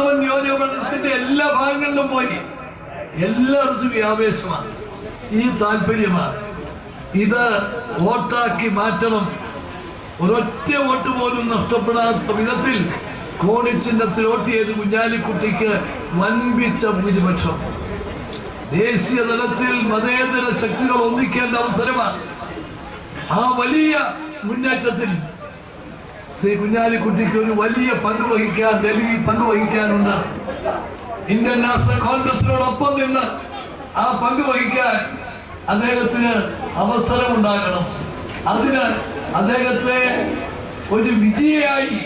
വാഴൂർ നിയോജകമണ്ഡലത്തിന്റെ എല്ലാ ഭാഗങ്ങളിലും പോയി. എല്ലായിടത്തും ഈ ആവേശമാണ്, ഈ താല്പര്യമാണ്. ഇത് വോട്ടാക്കി മാറ്റണം. ഒരൊറ്റ വോട്ട് പോലും നഷ്ടപ്പെടാത്ത വിധത്തിൽ കോണിച്ചിഹ്നത്തിൽ വോട്ട് ചെയ്ത് കുഞ്ഞാലിക്കുട്ടിക്ക് വൻപിച്ച ഭൂരിപക്ഷം. ദേശീയ തലത്തിൽ മതേതര ശക്തികൾ ഒന്നിക്കേണ്ട അവസരമാണ്. ആ വലിയ മുന്നേറ്റത്തിൽ ശ്രീ കുഞ്ഞാലിക്കുട്ടിക്ക് ഒരു വലിയ ഡൽഹിയിൽ പങ്കുവഹിക്കാനുണ്ട്. ഇന്ത്യൻ നാഷണൽ കോൺഗ്രസിനോടൊപ്പം നിന്ന് ആ പങ്കുവഹിക്കാൻ അദ്ദേഹത്തിന് അവസരമുണ്ടാകണം. അതിന് അദ്ദേഹത്തെ ഒരു വിജയിയായി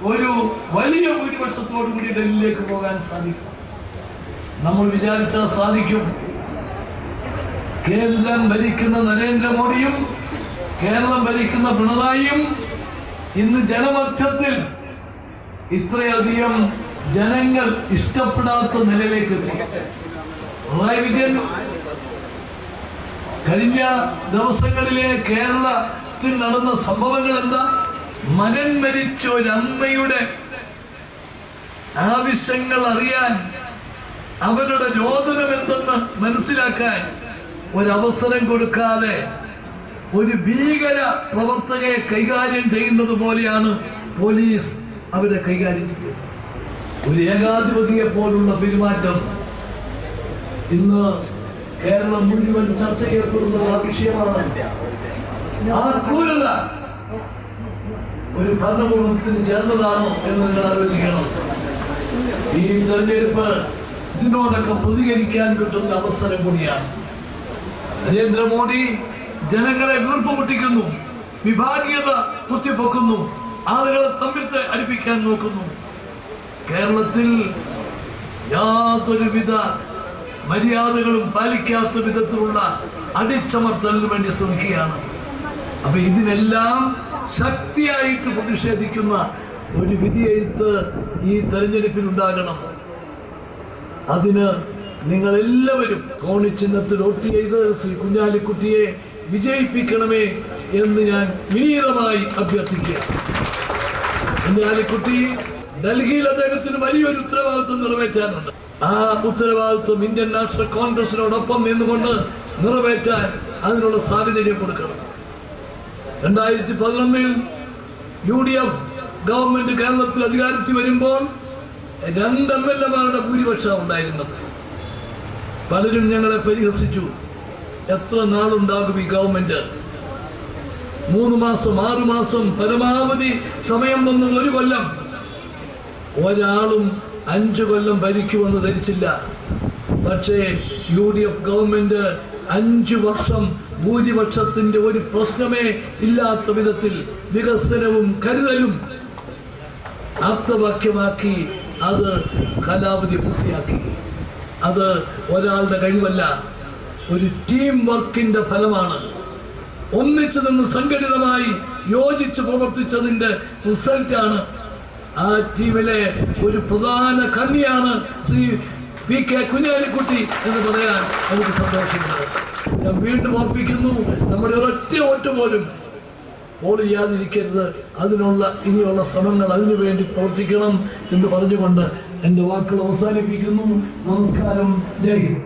ഒരു വലിയ ഭൂരിപക്ഷത്തോടു കൂടി ഡൽഹിയിലേക്ക് പോകാൻ സാധിക്കും. നമ്മൾ വിചാരിച്ചാൽ സാധിക്കും. കേന്ദ്രം ഭരിക്കുന്ന നരേന്ദ്രമോദിയും കേരളം ഭരിക്കുന്ന പിണറായിയും ഇന്ന് ജനമധ്യത്തിൽ ഇത്രയധികം ജനങ്ങൾ ഇഷ്ടപ്പെടാത്ത നിലയിലേക്ക് എത്തി. പിണറായി വിജയൻ കഴിഞ്ഞ ദിവസങ്ങളിലെ കേരളത്തിൽ നടന്ന സംഭവങ്ങൾ എന്താ? മകൻ മരിച്ച ഒരമ്മയുടെ ആവശ്യങ്ങൾ അറിയാൻ, അവരുടെ രോദനം എന്തെന്ന് മനസ്സിലാക്കാൻ ഒരവസരം കൊടുക്കാതെ ഒരു ഭീകര പ്രവർത്തകയെ കൈകാര്യം ചെയ്യുന്നത് പോലെയാണ് പോലീസ് അവരെ കൈകാര്യം ചെയ്യുന്നത്. ഒരു ഏകാധിപതിയെ പോലുള്ള പെരുമാറ്റം ഇന്ന് കേരളം മുഴുവൻ ചർച്ച ചെയ്യപ്പെടുന്ന ആ വിഷയമാണ്. ആ ക്രൂരത ഒരു ഭരണകൂടത്തിന് ചേർന്നതാണോ എന്ന് നിങ്ങൾ ആലോചിക്കണം. ഈ തെരഞ്ഞെടുപ്പ് ഇതിനോടൊക്കെ പ്രതികരിക്കാൻ കിട്ടുന്ന അവസരം കൂടിയാണ്. നരേന്ദ്രമോദി ജനങ്ങളെ വീർപ്പുമുട്ടിക്കുന്നു, വിഭാഗീയത കുത്തിപ്പൊക്കുന്നു, ആളുകളെ തമ്മിൽ അടുപ്പിക്കാൻ നോക്കുന്നു. കേരളത്തിൽ യാതൊരുവിധ മര്യാദകളും പാലിക്കാത്ത വിധത്തിലുള്ള അടിച്ചമർത്തലിന് വേണ്ടി ശ്രമിക്കുകയാണ്. അപ്പൊ ഇതിനെല്ലാം ശക്തിയായിട്ട് പ്രതിഷേധിക്കുന്ന ഒരു വിധിയെഴുത്ത് ഈ തെരഞ്ഞെടുപ്പിൽ ഉണ്ടാകണം. അതിന് നിങ്ങൾ എല്ലാവരും കോണിച്ചിഹ്നത്തിൽ വോട്ട് ചെയ്ത് ശ്രീ കുഞ്ഞാലിക്കുട്ടിയെ വിജയിപ്പിക്കണമേ എന്ന് ഞാൻ വിനീതമായി അഭ്യർത്ഥിക്കുക. കുഞ്ഞാലിക്കുട്ടി ഡൽഹിയിൽ അദ്ദേഹത്തിന് വലിയൊരു ഉത്തരവാദിത്വം നിറവേറ്റാനുണ്ട്. ആ ഉത്തരവാദിത്വം ഇന്ത്യൻ നാഷണൽ കോൺഗ്രസിനോടൊപ്പം നിന്നുകൊണ്ട് നിറവേറ്റാൻ അതിനുള്ള സാഹചര്യം കൊടുക്കണം. 2011 UDF ഗവൺമെന്റ് കേരളത്തിൽ അധികാരത്തിൽ വരുമ്പോൾ 2 MLA-മാരുടെ ഭൂരിപക്ഷം ഉണ്ടായിരുന്നത്. പലരും ഞങ്ങളെ പരിഹസിച്ചു. എത്ര നാളുണ്ടാകും ഈ ഗവൺമെന്റ്? 3 മാസം 6 മാസം പരമാവധി സമയം വന്നത് 1 കൊല്ലം. ഒരാളും 5 കൊല്ലം ഭരിക്കുമെന്ന് ധരിച്ചില്ല. പക്ഷേ UDF ഗവൺമെന്റ് 5 വർഷം ഭൂരിപക്ഷത്തിന്റെ ഒരു പ്രശ്നമേ ഇല്ലാത്ത വിധത്തിൽ വികസനവും കരുതലും ആപ്തവാക്യമാക്കി അത് കാലാവധി പൂർത്തിയാക്കി. അത് ഒരാളുടെ കഴിവല്ല, ഒരു ടീം വർക്കിന്റെ ഫലമാണ്. ഒന്നിച്ചു നിന്ന് സംഘടിതമായി യോജിച്ച് പ്രവർത്തിച്ചതിന്റെ റിസൾട്ടാണ്. ആ ടീമിലെ ഒരു പ്രധാന കണ്ണിയാണ് ശ്രീ PK കുഞ്ഞാലിക്കുട്ടി എന്ന് പറയാൻ നമുക്ക് സന്തോഷമുണ്ട്. ഞാൻ വീണ്ടും ഓർപ്പിക്കുന്നു, നമ്മുടെ ഒരൊറ്റ വോട്ട് പോലും പോൾ ചെയ്യാതിരിക്കരുത്. അതിനുള്ള ഇനിയുള്ള ശ്രമങ്ങൾ അതിനുവേണ്ടി പ്രവർത്തിക്കണം എന്ന് പറഞ്ഞുകൊണ്ട് എൻ്റെ വാക്കുകൾ അവസാനിപ്പിക്കുന്നു. നമസ്കാരം. ജയ് ഹിന്ദ്.